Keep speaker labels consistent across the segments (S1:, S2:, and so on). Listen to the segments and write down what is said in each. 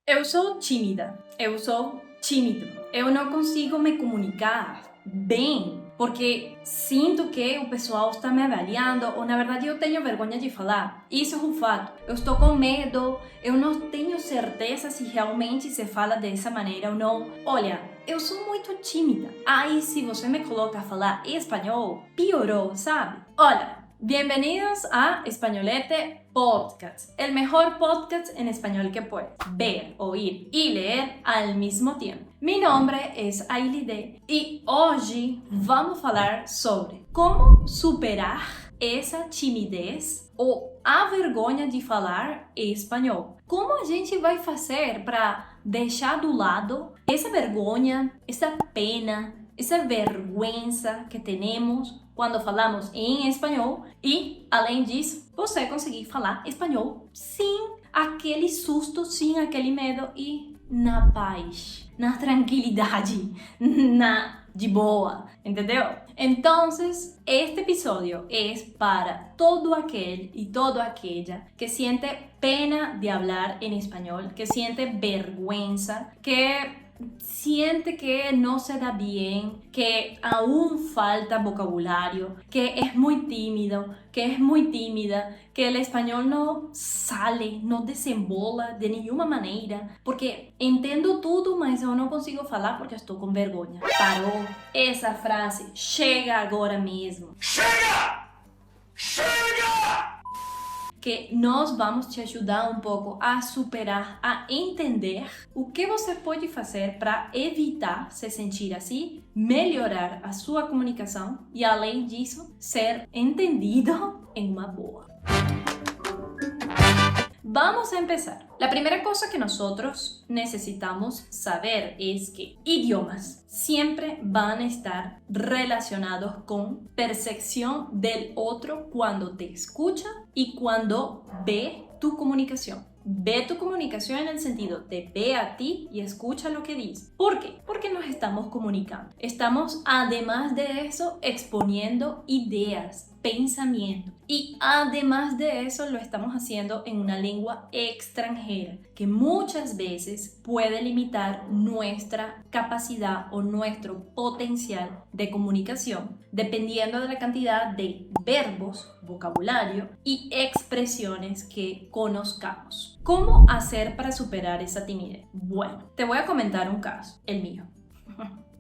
S1: Eu sou tímida, eu sou tímido. Eu não consigo me comunicar bem porque sinto que o pessoal está me avaliando ou na verdade eu tenho vergonha de falar. Isso é um fato. Eu estou com medo, eu não tenho certeza se realmente se fala dessa maneira ou não. Olha, eu sou muito tímida. Aí se você me coloca a falar espanhol, piorou, sabe? Olha, bienvenidos a Españolete Podcast, el mejor podcast en español que puedes ver, oír y leer al mismo tiempo. Mi nombre es Ailide e hoje vamos falar sobre como superar essa timidez ou a vergonha de falar espanhol. Como a gente vai fazer para deixar do lado essa vergonha, essa pena, essa vergüenza que temos quando falamos em espanhol e, além disso, você conseguir falar espanhol sem aquele susto, sem aquele medo e na paz, na tranquilidade, de boa, entendeu? Então, este episódio é para todo aquele e toda aquela que siente pena de hablar en español, que siente vergüenza, que siente que no se da bien, que aún falta vocabulario, que es muy tímido, que es muy tímida, que el español no sale, no desembola de nenhuma maneira, porque entendo tudo, mas eu não consigo falar porque estou com vergonha. Parou. Essa frase chega agora mesmo. Chega! Chega! Que nós vamos te ajudar um pouco a superar, a entender o que você pode fazer para evitar se sentir assim, melhorar a sua comunicação e, além disso, ser entendido em uma boa. Vamos a empezar. La primera cosa que nosotros necesitamos saber es que idiomas siempre van a estar relacionados con percepción del otro cuando te escucha y cuando ve tu comunicación. Ve tu comunicación en el sentido de ve a ti y escucha lo que dices. ¿Por qué? Porque nos estamos comunicando. Estamos, además de eso, exponiendo ideas, pensamiento. Y además de eso lo estamos haciendo en una lengua extranjera que muchas veces puede limitar nuestra capacidad o nuestro potencial de comunicación dependiendo de la cantidad de verbos, vocabulario y expresiones que conozcamos. ¿Cómo hacer para superar esa timidez? Bueno, te voy a comentar un caso, el mío.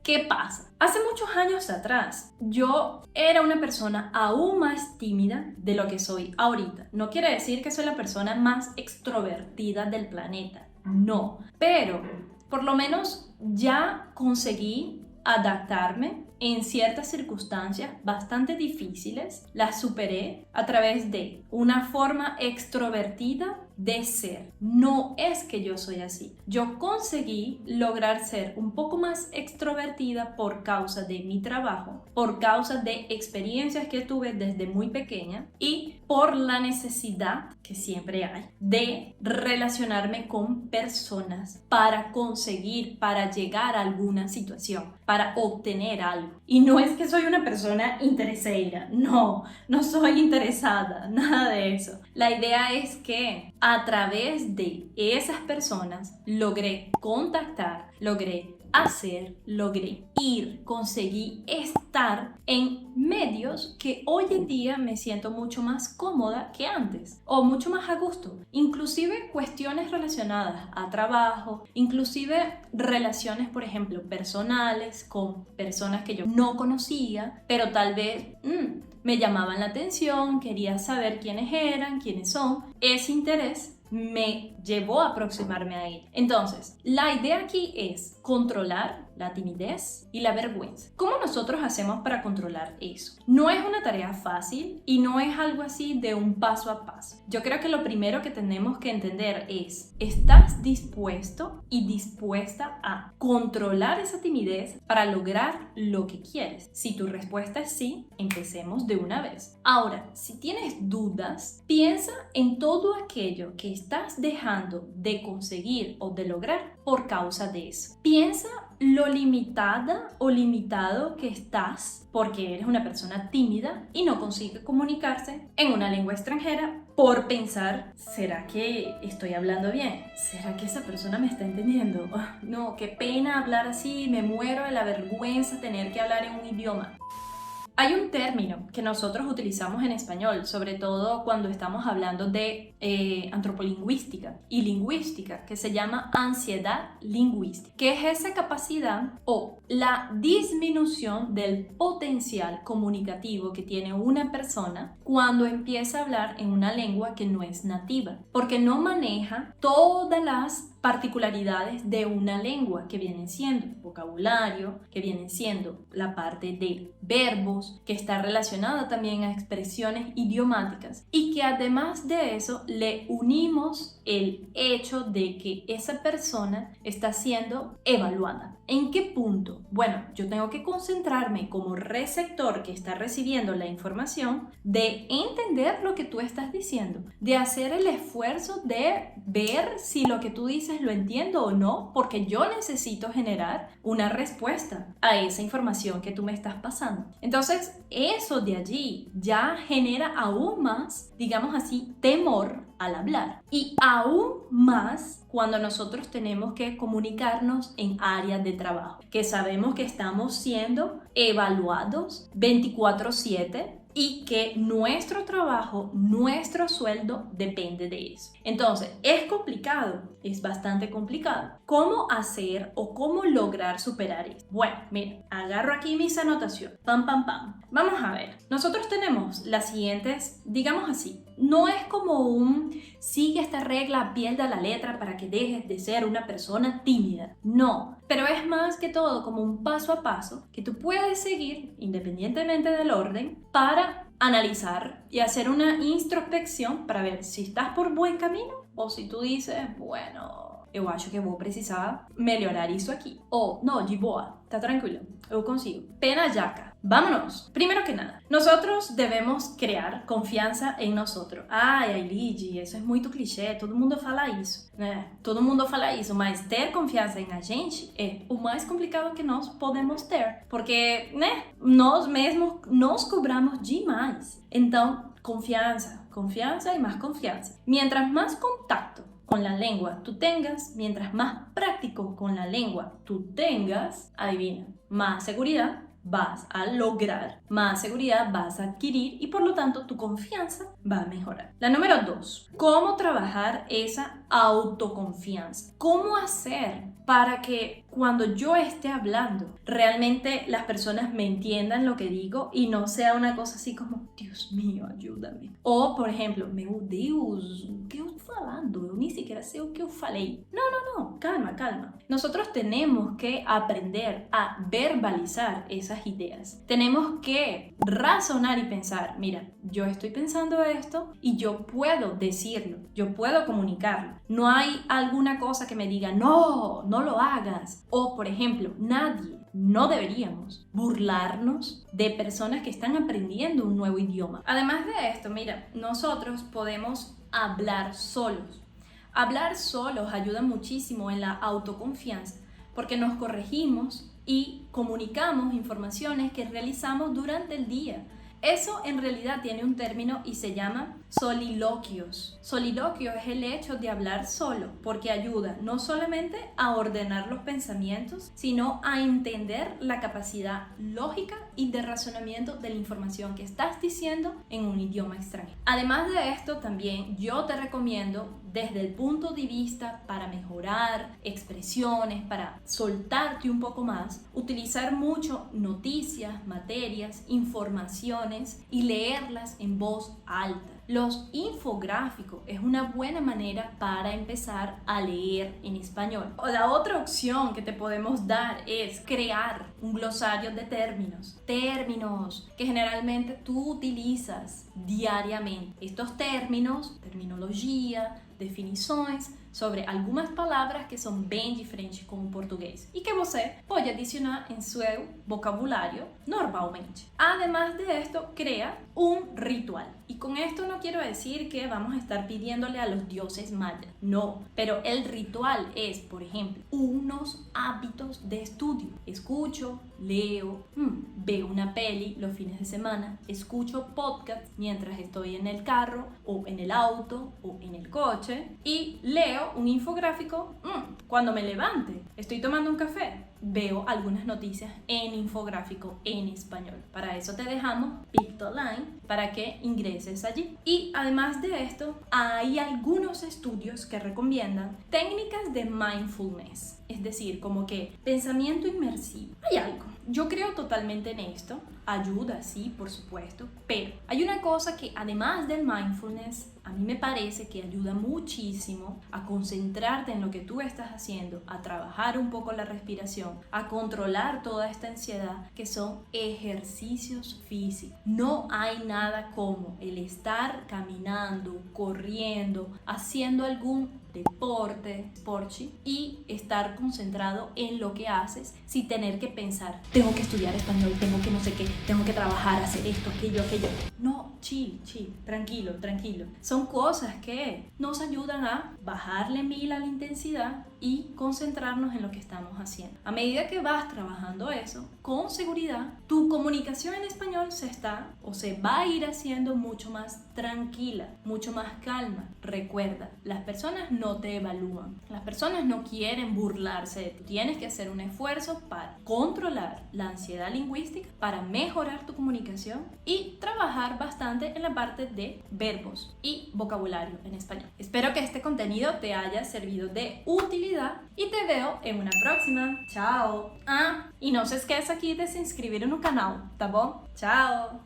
S1: ¿Qué pasa? Hace muchos años atrás, yo era una persona aún más tímida de lo que soy ahorita. No quiere decir que soy la persona más extrovertida del planeta, no. Pero, por lo menos, ya conseguí adaptarme en ciertas circunstancias bastante difíciles. Las superé a través de una forma extrovertida de ser. No es que yo soy así. Yo conseguí lograr ser un poco más extrovertida por causa de mi trabajo, por causa de experiencias que tuve desde muy pequeña y por la necesidad que siempre hay de relacionarme con personas para conseguir, para llegar a alguna situación, para obtener algo. Y no es que soy una persona intereseira, no soy interesada, nada de eso. La idea es que a través de esas personas logré contactar, logré hacer, logré ir, conseguí estar en medios que hoy en día me siento mucho más cómoda que antes o mucho más a gusto, inclusive cuestiones relacionadas a trabajo, inclusive relaciones, por ejemplo, personales con personas que yo no conocía, pero tal vez me llamaban la atención, quería saber quiénes eran, quiénes son. Ese interés me llevó a aproximarme a él. Entonces, la idea aquí es controlar la timidez y la vergüenza. ¿Cómo nosotros hacemos para controlar eso? No es una tarea fácil y no es algo así de un paso a paso. Yo creo que lo primero que tenemos que entender es, ¿estás dispuesto y dispuesta a controlar esa timidez para lograr lo que quieres? Si tu respuesta es sí, empecemos de una vez. Ahora, si tienes dudas, piensa en todo aquello que estás dejando de conseguir o de lograr por causa de eso. Piensa lo limitada o limitado que estás porque eres una persona tímida y no consigue comunicarse en una lengua extranjera por pensar, ¿será que estoy hablando bien? ¿Será que esa persona me está entendiendo? No, qué pena hablar así, me muero de la vergüenza tener que hablar en un idioma. Hay un término que nosotros utilizamos en español, sobre todo cuando estamos hablando de antropolingüística y lingüística, que se llama ansiedad lingüística, que es esa capacidad o la disminución del potencial comunicativo que tiene una persona cuando empieza a hablar en una lengua que no es nativa, porque no maneja todas las particularidades de una lengua que vienen siendo vocabulario, que vienen siendo la parte de verbos, que está relacionada también a expresiones idiomáticas y que además de eso le unimos el hecho de que esa persona está siendo evaluada. ¿En qué punto? Bueno, yo tengo que concentrarme como receptor que está recibiendo la información de entender lo que tú estás diciendo, de hacer el esfuerzo de ver si lo que tú dices lo entiendo o no, porque yo necesito generar una respuesta a esa información que tú me estás pasando. Entonces, eso de allí ya genera aún más, digamos así, temor al hablar. Y aún más cuando nosotros tenemos que comunicarnos en áreas de trabajo, que sabemos que estamos siendo evaluados 24/7 y que nuestro trabajo, nuestro sueldo depende de eso. Entonces, es complicado, es bastante complicado. ¿Cómo hacer o cómo lograr superar esto? Bueno, mira, agarro aquí mis anotaciones. Pam, pam, pam. Vamos a ver. Nosotros tenemos las siguientes, digamos así. No es como un sigue esta regla a pie de la letra para que dejes de ser una persona tímida. No, pero es más que todo como un paso a paso que tú puedes seguir independientemente del orden para analizar y hacer una introspección para ver si estás por buen camino o si tú dices, bueno, eu acho que vou precisar melhorar isso aqui. O, no, de boa, tá tranquilo, eu consigo. Pena jaca. Vámonos. Primero que nada, nosotros debemos crear confianza en nosotros. Ai, Ailide, isso é muito clichê, todo mundo fala isso, né? Todo mundo fala isso, mas ter confiança em a gente é o mais complicado que nós podemos ter, porque, né, nós mesmos nos cobramos demais. Então, confianza, confianza y más confianza. Mientras más contacto con la lengua tú tengas, mientras más práctico con la lengua tú tengas, adivina, más seguridad vas a lograr, más seguridad vas a adquirir y por lo tanto tu confianza va a mejorar. La número 2, ¿cómo trabajar esa autoconfianza? ¿Cómo hacer para que cuando yo esté hablando realmente las personas me entiendan lo que digo y no sea una cosa así como, Dios mío, ayúdame? O, por ejemplo, meu Deus, o que eu tô falando? Eu nem sequer sei o que eu falei. No, calma, calma. Nosotros tenemos que aprender a verbalizar esas ideas. Tenemos que razonar y pensar, mira, yo estoy pensando esto y yo puedo decirlo, yo puedo comunicarlo. No hay alguna cosa que me diga, no lo hagas. O, por ejemplo, no deberíamos burlarnos de personas que están aprendiendo un nuevo idioma. Además de esto, mira, nosotros podemos hablar solos. Hablar solos ayuda muchísimo en la autoconfianza porque nos corregimos y comunicamos informaciones que realizamos durante el día. Eso en realidad tiene un término y se llama soliloquios. Soliloquio es el hecho de hablar solo porque ayuda no solamente a ordenar los pensamientos, sino a entender la capacidad lógica y de razonamiento de la información que estás diciendo en un idioma extranjero. Además de esto, también yo te recomiendo desde el punto de vista para mejorar expresiones, para soltarte un poco más, utilizar mucho noticias, materias, informaciones y leerlas en voz alta. Los infográficos es una buena manera para empezar a leer en español. O la otra opción que te podemos dar es crear un glosario de términos que generalmente tú utilizas diariamente. Estos términos, terminología, definições, sobre algumas palavras que são bem diferentes com o português e que você pode adicionar em seu vocabulário normalmente. Además de esto, crea un ritual. Y con esto no quiero decir que vamos a estar pidiéndole a los dioses mayas, no, pero el ritual es, por ejemplo, unos hábitos de estudio. Escucho, leo, veo una peli los fines de semana, escucho podcast mientras estoy en el carro o en el auto o en el coche y leo un infográfico cuando me levante. Estoy tomando un café, veo algunas noticias en infográfico en español. Para eso te dejamos Pictoline para que ingreses allí. Y además de esto, hay algunos estudios que recomiendan técnicas de mindfulness, es decir, como que pensamiento inmersivo. Hay algo, yo creo totalmente en esto, ayuda, sí, por supuesto, pero hay una cosa que además del mindfulness, a mí me parece que ayuda muchísimo a concentrarte en lo que tú estás haciendo, a trabajar un poco la respiración, a controlar toda esta ansiedad, que son ejercicios físicos. No hay nada como el estar caminando, corriendo, haciendo algún deporte, sporchi, y estar concentrado en lo que haces sin tener que pensar, tengo que estudiar español, tengo que no sé qué, tengo que trabajar, hacer esto, aquello. No, chill, tranquilo. Son cosas que nos ayudan a bajarle 1000 a la intensidad y concentrarnos en lo que estamos haciendo. A medida que vas trabajando eso, con seguridad, tu comunicación en español se va a ir haciendo mucho más tranquila, mucho más calma. Recuerda, las personas no te evalúan, las personas no quieren burlarse de ti. Tienes que hacer un esfuerzo para controlar la ansiedad lingüística, para mejorar tu comunicación y trabajar bastante en la parte de verbos y vocabulario en español. Espero que este contenido te haya servido de utilidad y te veo en una próxima. Chao! E não se esqueça aqui de se inscrever no canal, tá bom? Tchau!